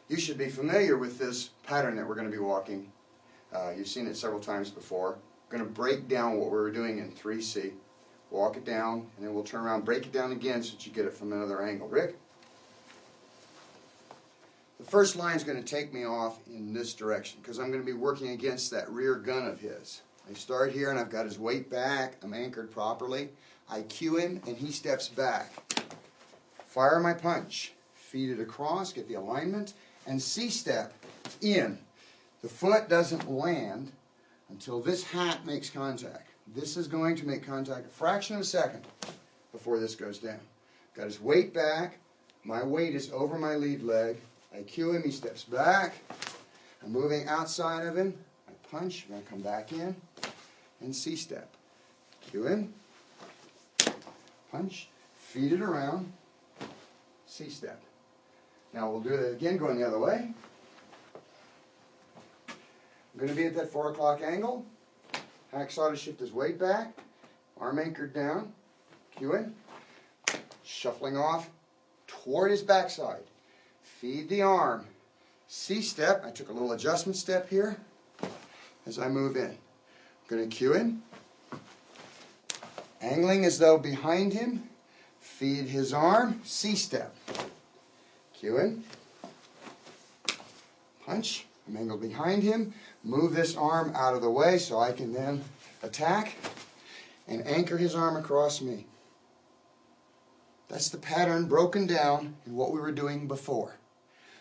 You should be familiar with this pattern that we're going to be walking. You've seen it several times before. We're going to break down what we were doing in 3C. Walk it down, and then we'll turn around, break it down again so that you get it from another angle. Rick? The first line is going to take me off in this direction because I'm going to be working against that rear gun of his. I start here and I've got his weight back. I'm anchored properly. I cue him and he steps back. Fire my punch. Feed it across, get the alignment, and C-step in. The foot doesn't land until this hat makes contact. This is going to make contact a fraction of a second before this goes down. Got his weight back. My weight is over my lead leg. I cue him, he steps back. I'm moving outside of him. I punch, I'm going to come back in, and C-step. Cue him, punch, feed it around, C-step. Now we'll do it again going the other way. I'm going to be at that 4 o'clock angle. Hacksaw to shift his weight back. Arm anchored down. Cue him. Shuffling off toward his backside. Feed the arm. C-step. I took a little adjustment step here as I move in. I'm going to cue him. Angling as though behind him. Feed his arm. C-step. Cue him. Punch. I'm angled behind him. Move this arm out of the way so I can then attack and anchor his arm across me. That's the pattern broken down in what we were doing before.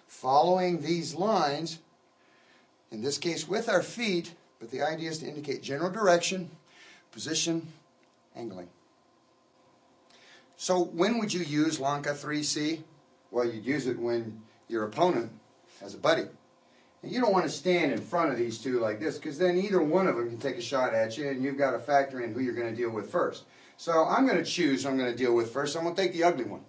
Following these lines, in this case with our feet, but the idea is to indicate general direction, position, angling. So when would you use Lanka 3C? Well, you'd use it when your opponent has a buddy. And you don't want to stand in front of these two like this because then either one of them can take a shot at you and you've got to factor in who you're going to deal with first. So I'm going to choose who I'm going to deal with first. I'm going to take the ugly one.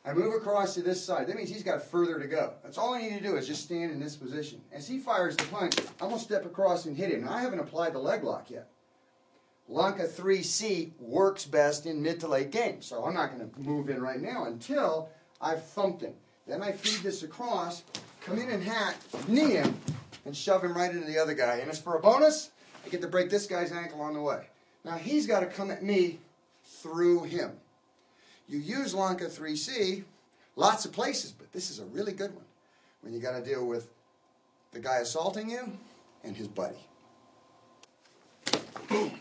I move across to this side. That means he's got further to go. That's all I need to do is just stand in this position. As he fires the punch, I'm going to step across and hit him. Now, I haven't applied the leg lock yet. Lanka 3C works best in mid to late game. So I'm not going to move in right now until I've thumped him. Then I feed this across, come in and hat, knee him, and shove him right into the other guy. And as for a bonus, I get to break this guy's ankle on the way. Now he's got to come at me through him. You use Lanka 3C lots of places, but this is a really good one when you got to deal with the guy assaulting you and his buddy. Boom.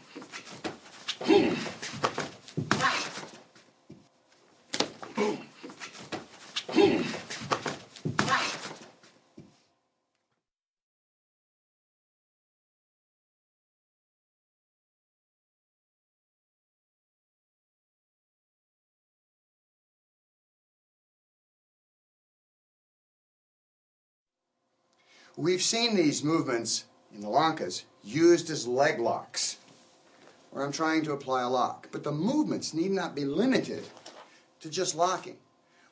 Boom. Boom. Boom. We've seen these movements in the Lankas used as leg locks, where I'm trying to apply a lock. But the movements need not be limited to just locking.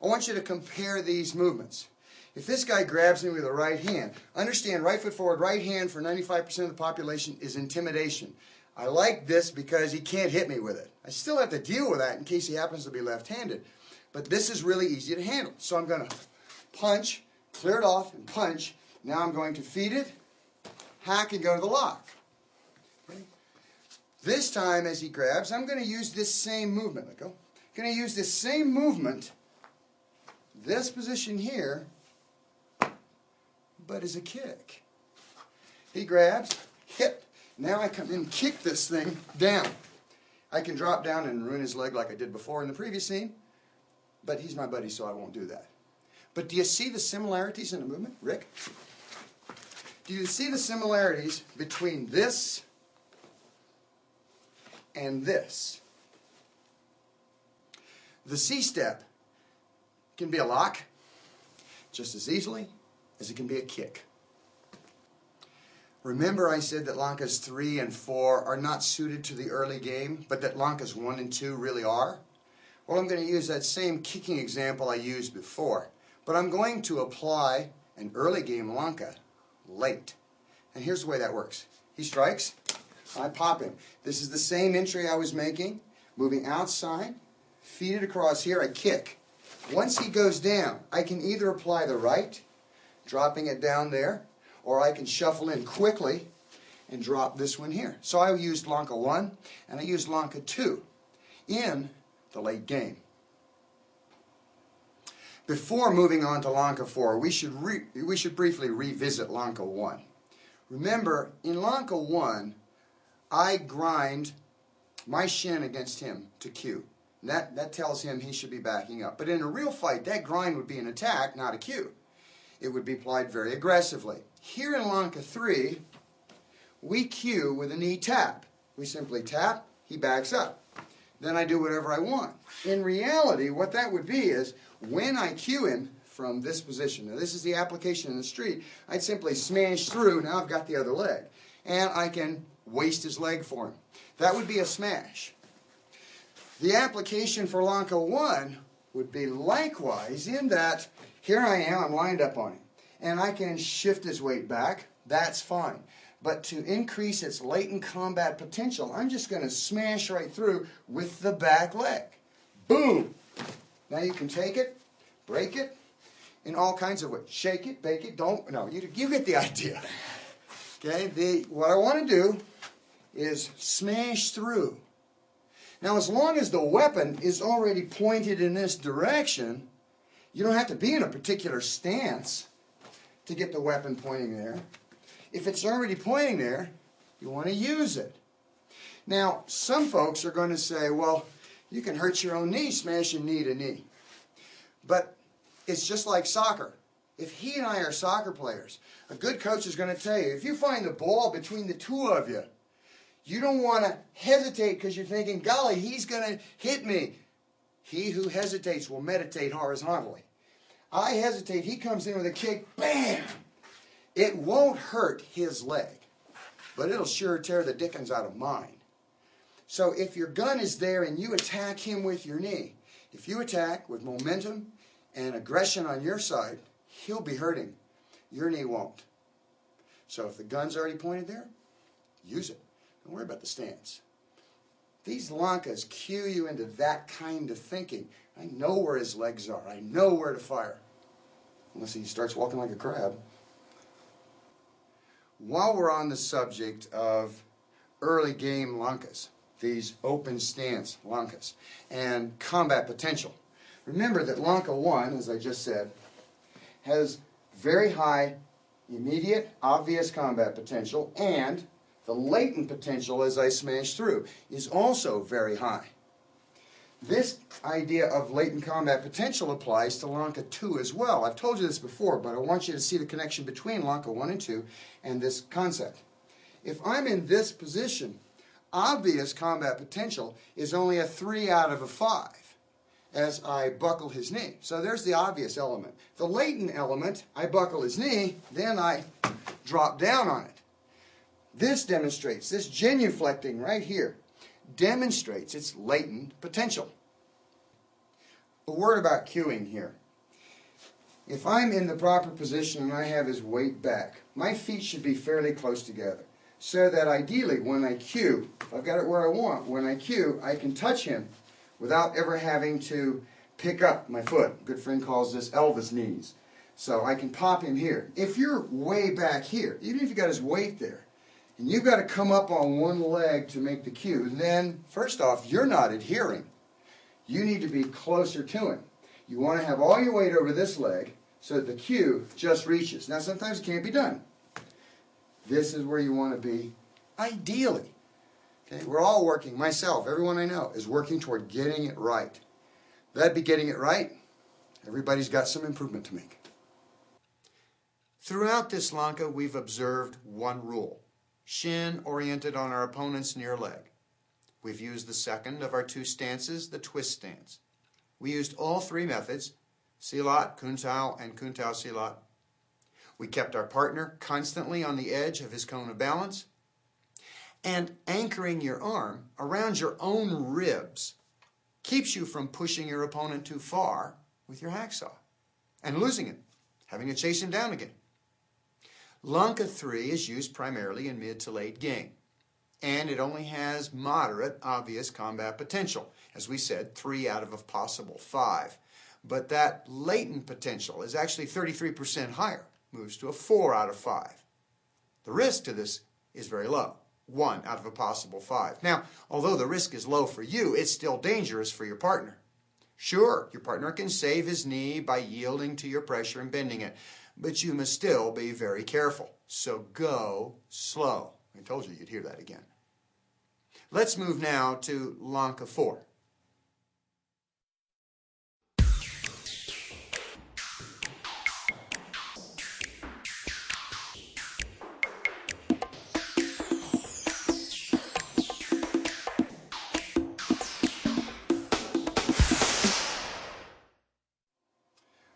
I want you to compare these movements. If this guy grabs me with the right hand, understand right foot forward, right hand for 95% of the population is intimidation. I like this because he can't hit me with it. I still have to deal with that in case he happens to be left-handed. But this is really easy to handle. So I'm going to punch, clear it off, and punch. Now I'm going to feed it, hack, and go to the lock. Okay. This time as he grabs, I'm going to use this same movement. Let go. I'm going to use this same movement, this position here, but as a kick. He grabs, hit. Now I come in and kick this thing down. I can drop down and ruin his leg like I did before in the previous scene, but he's my buddy, so I won't do that. But do you see the similarities in the movement, Rick? Do you see the similarities between this and this? The C-step can be a lock just as easily as it can be a kick. Remember I said that Lankas 3 and 4 are not suited to the early game, but that Lankas 1 and 2 really are? Well, I'm going to use that same kicking example I used before, but I'm going to apply an early game Lanka late. And here's the way that works. He strikes, I pop him. This is the same entry I was making, moving outside, feed it across here, I kick. Once he goes down, I can either apply the right, dropping it down there, or I can shuffle in quickly and drop this one here. So I used Lanka 1 and I used Lanka 2 in the late game. Before moving on to Lanka 4, we should briefly revisit Lanka 1. Remember, in Lanka 1, I grind my shin against him to cue. That tells him he should be backing up. But in a real fight, that grind would be an attack, not a cue. It would be applied very aggressively. Here in Lanka 3, we cue with a knee tap. We simply tap, he backs up. Then I do whatever I want. In reality, what that would be is, when I cue him from this position, now this is the application in the street, I'd simply smash through, now I've got the other leg. And I can waste his leg for him. That would be a smash. The application for Lanka 1 would be likewise in that, here I am, I'm lined up on him. And I can shift his weight back, that's fine. But to increase its latent combat potential, I'm just going to smash right through with the back leg. Boom! Now you can take it, break it, in all kinds of ways. Shake it, bake it, you get the idea. Okay, what I want to do is smash through. Now as long as the weapon is already pointed in this direction, you don't have to be in a particular stance to get the weapon pointing there. If it's already pointing there, you want to use it. Now, some folks are going to say, well, you can hurt your own knee smashing knee to knee. But it's just like soccer. If he and I are soccer players, a good coach is going to tell you, if you find the ball between the two of you, you don't want to hesitate because you're thinking, golly, he's going to hit me. He who hesitates will meditate horizontally. I hesitate, he comes in with a kick, bam! It won't hurt his leg, but it'll sure tear the dickens out of mine. So if your gun is there and you attack him with your knee, if you attack with momentum and aggression on your side, he'll be hurting. Your knee won't. So if the gun's already pointed there, use it. Don't worry about the stance. These Lankas cue you into that kind of thinking. I know where his legs are. I know where to fire. Unless he starts walking like a crab. While we're on the subject of early game Lankas, these open stance Lankas, and combat potential, remember that Lanka 1, as I just said, has very high immediate, obvious combat potential, and the latent potential as I smash through is also very high. This idea of latent combat potential applies to Lanka 2 as well. I've told you this before, but I want you to see the connection between Lanka 1 and 2 and this concept. If I'm in this position, obvious combat potential is only a 3 out of a 5 as I buckle his knee. So there's the obvious element. The latent element, I buckle his knee, then I drop down on it. This demonstrates, this genuflecting right here, demonstrates its latent potential. A word about cueing here. If I'm in the proper position and I have his weight back, my feet should be fairly close together, so that ideally when I cue, if I've got it where I want, when I cue, I can touch him without ever having to pick up my foot. A good friend calls this Elvis knees. So I can pop him here. If you're way back here, even if you've got his weight there, and you've got to come up on one leg to make the cue, then first off, you're not adhering. You need to be closer to him. You want to have all your weight over this leg so that the cue just reaches. Now sometimes it can't be done. This is where you want to be ideally. Okay? We're all working, myself, everyone I know, is working toward getting it right. That'd be getting it right. Everybody's got some improvement to make. Throughout this Lanka, we've observed one rule. Shin oriented on our opponent's near leg. We've used the second of our 2 stances, the twist stance. We used all 3 methods, silat, kuntao, and kuntao silat. We kept our partner constantly on the edge of his cone of balance, and anchoring your arm around your own ribs keeps you from pushing your opponent too far with your hacksaw and losing him, having to chase him down again. Lanka 3 is used primarily in mid to late game, and it only has moderate, obvious combat potential. As we said, 3 out of a possible 5. but that latent potential is actually 33% higher, moves to a 4 out of 5. The risk to this is very low, 1 out of a possible 5. Now, although the risk is low for you, it's still dangerous for your partner. Sure, your partner can save his knee by yielding to your pressure and bending it, but you must still be very careful. So go slow. I told you you'd hear that again. Let's move now to Lanka 4.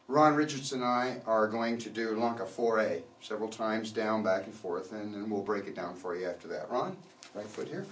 Ron Richardson and I are going to do Lanka 4A several times down, back and forth, and then we'll break it down for you after that. Ron, right foot here.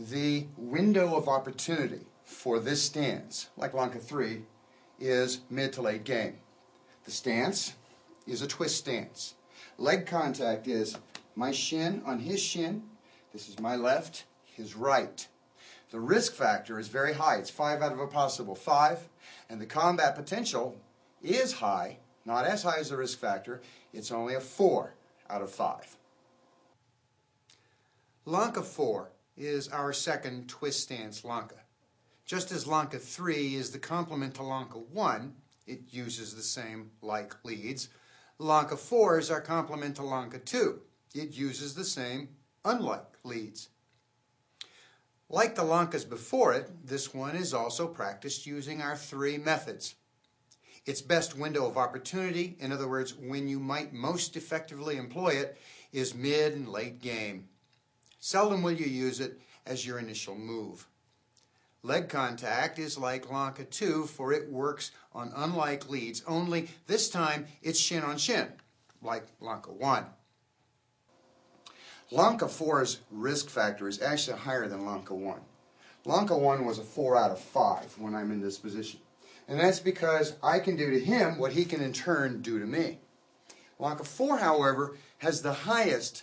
The window of opportunity for this stance, like Lanka 3, is mid to late game. The stance is a twist stance. Leg contact is my shin on his shin. This is my left, his right. The risk factor is very high. It's 5 out of a possible 5. And the combat potential is high, not as high as the risk factor. It's only a 4 out of 5. Lanka 4 is our second twist stance Lanka. Just as Lanka 3 is the complement to Lanka 1, it uses the same like leads. Lanka 4 is our complement to Lanka 2. It uses the same unlike leads. Like the Lankas before it, this one is also practiced using our 3 methods. Its best window of opportunity, in other words, when you might most effectively employ it, is mid and late game. Seldom will you use it as your initial move. Leg contact is like Lanka 2, for it works on unlike leads, only this time it's shin on shin, like Lanka 1. Lanka 4's risk factor is actually higher than Lanka 1. Lanka 1 was a 4 out of 5 when I'm in this position. And that's because I can do to him what he can in turn do to me. Lanka 4, however, has the highest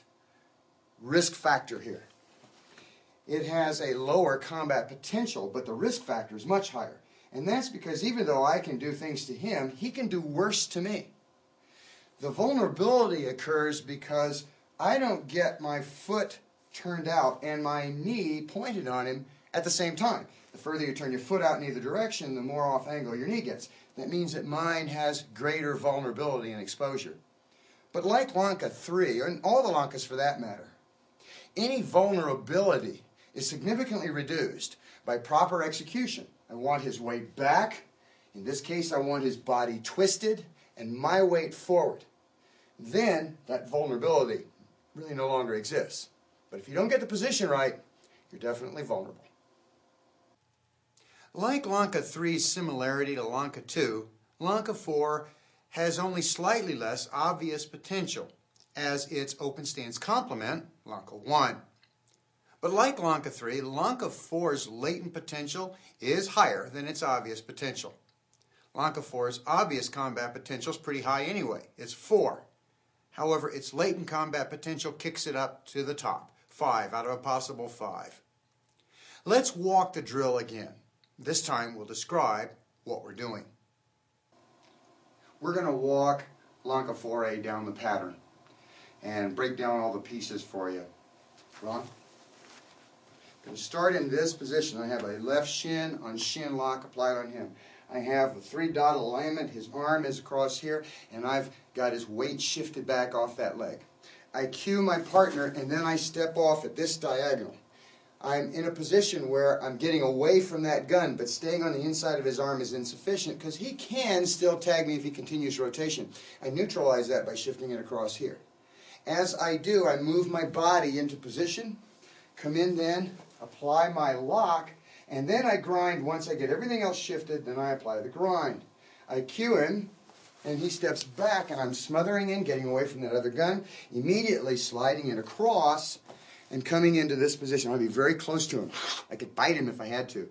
risk factor here. It has a lower combat potential, but the risk factor is much higher. And that's because even though I can do things to him, he can do worse to me. The vulnerability occurs because I don't get my foot turned out and my knee pointed on him at the same time. The further you turn your foot out in either direction, the more off angle your knee gets. That means that mine has greater vulnerability and exposure. But like Lanka 3, and all the Lankas for that matter, any vulnerability is significantly reduced by proper execution. I want his weight back. In this case, I want his body twisted and my weight forward. Then that vulnerability really no longer exists. But if you don't get the position right, you're definitely vulnerable. Like Lanka 3's similarity to Lanka 2, Lanka 4 has only slightly less obvious potential as its open stance complement, Lanka 1. But like Lanka 3, Lanka 4's latent potential is higher than its obvious potential. Lanka 4's obvious combat potential is pretty high anyway. It's 4. However, its latent combat potential kicks it up to the top, 5 out of a possible 5. Let's walk the drill again. This time we'll describe what we're doing. We're going to walk Lanka 4A down the pattern and break down all the pieces for you. Ron? I'm going to start in this position. I have a left shin on shin lock applied on him. I have a 3-dot alignment. His arm is across here, and I've got his weight shifted back off that leg. I cue my partner, and then I step off at this diagonal. I'm in a position where I'm getting away from that gun, but staying on the inside of his arm is insufficient because he can still tag me if he continues rotation. I neutralize that by shifting it across here. As I do, I move my body into position, come in then, apply my lock, and then I grind. Once I get everything else shifted, then I apply the grind. I cue him, and he steps back, and I'm smothering in, getting away from that other gun, immediately sliding it across and coming into this position. I'll be very close to him. I could bite him if I had to.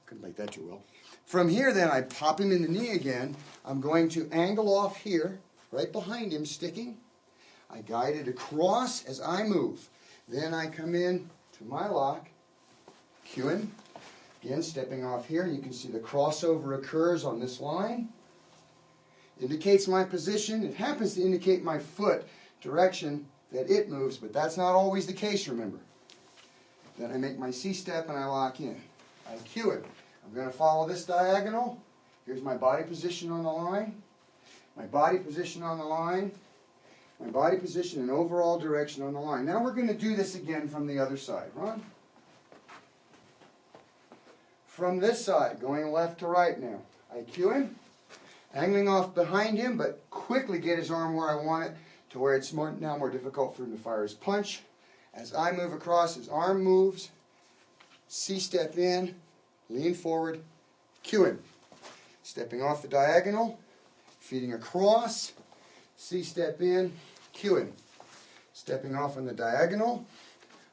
Couldn't bite that too well. From here, then, I pop him in the knee again. I'm going to angle off here, right behind him, sticking. I guide it across as I move. Then I come in to my lock, cue him. Again, stepping off here, you can see the crossover occurs on this line. Indicates my position. It happens to indicate my foot direction that it moves, but that's not always the case, remember. Then I make my C-step and I lock in. I cue it. I'm going to follow this diagonal. Here's my body position on the line. My body position on the line. My body position and overall direction on the line. Now we're going to do this again from the other side. Ron? From this side, going left to right now. I cue him, angling off behind him, but quickly get his arm where I want it to where it's now more difficult for him to fire his punch. As I move across, his arm moves. C-step in, lean forward, cue him. Stepping off the diagonal, feeding across, C-step in, cue him. Stepping off on the diagonal,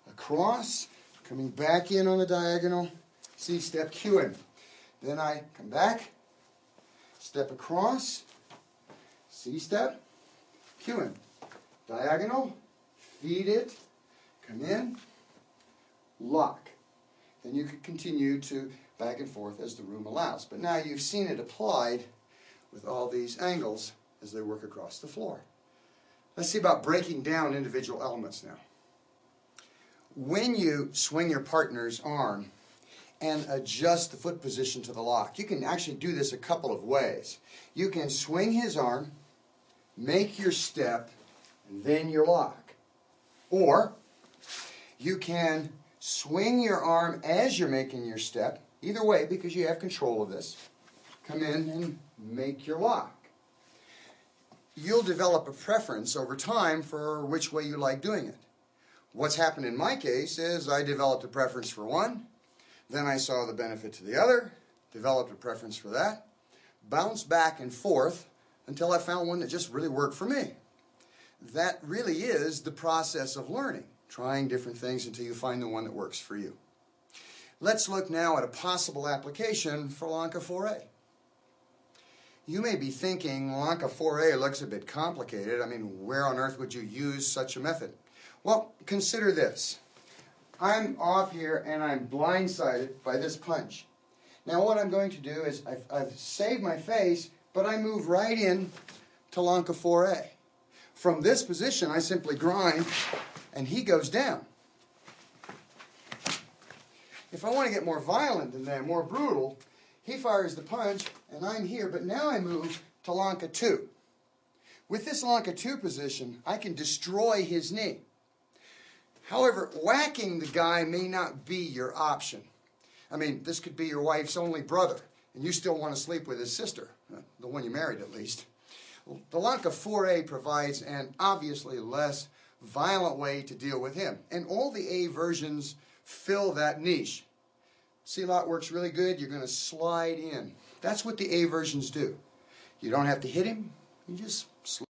across, coming back in on the diagonal, C-step, cue him. Then I come back, step across, C-step, cue him. Diagonal, feed it, come in, lock. Then you could continue to back and forth as the room allows. But now you've seen it applied with all these angles as they work across the floor. Let's see about breaking down individual elements now. When you swing your partner's arm and adjust the foot position to the lock, you can actually do this a couple of ways. You can swing his arm, make your step, and then your lock. Or you can swing your arm as you're making your step, either way because you have control of this. Come in and make your lock. You'll develop a preference over time for which way you like doing it. What's happened in my case is I developed a preference for one, then I saw the benefit to the other, developed a preference for that, bounced back and forth until I found one that just really worked for me. That really is the process of learning, trying different things until you find the one that works for you. Let's look now at a possible application for Lanka 4A. You may be thinking Lanka 4A looks a bit complicated. I mean, where on earth would you use such a method? Well, consider this. I'm off here and I'm blindsided by this punch. Now what I'm going to do is I've saved my face, but I move right in to Lanka 4A. From this position, I simply grind and he goes down. If I want to get more violent than that, more brutal, he fires the punch and I'm here, but now I move to Lanka 2. With this Lanka 2 position, I can destroy his knee. However, whacking the guy may not be your option. I mean, this could be your wife's only brother, and you still want to sleep with his sister, the one you married at least. The Lanka 4A provides an obviously less violent way to deal with him, and all the A versions fill that niche. C-Lot works really good. You're going to slide in. That's what the A versions do. You don't have to hit him. You just slide.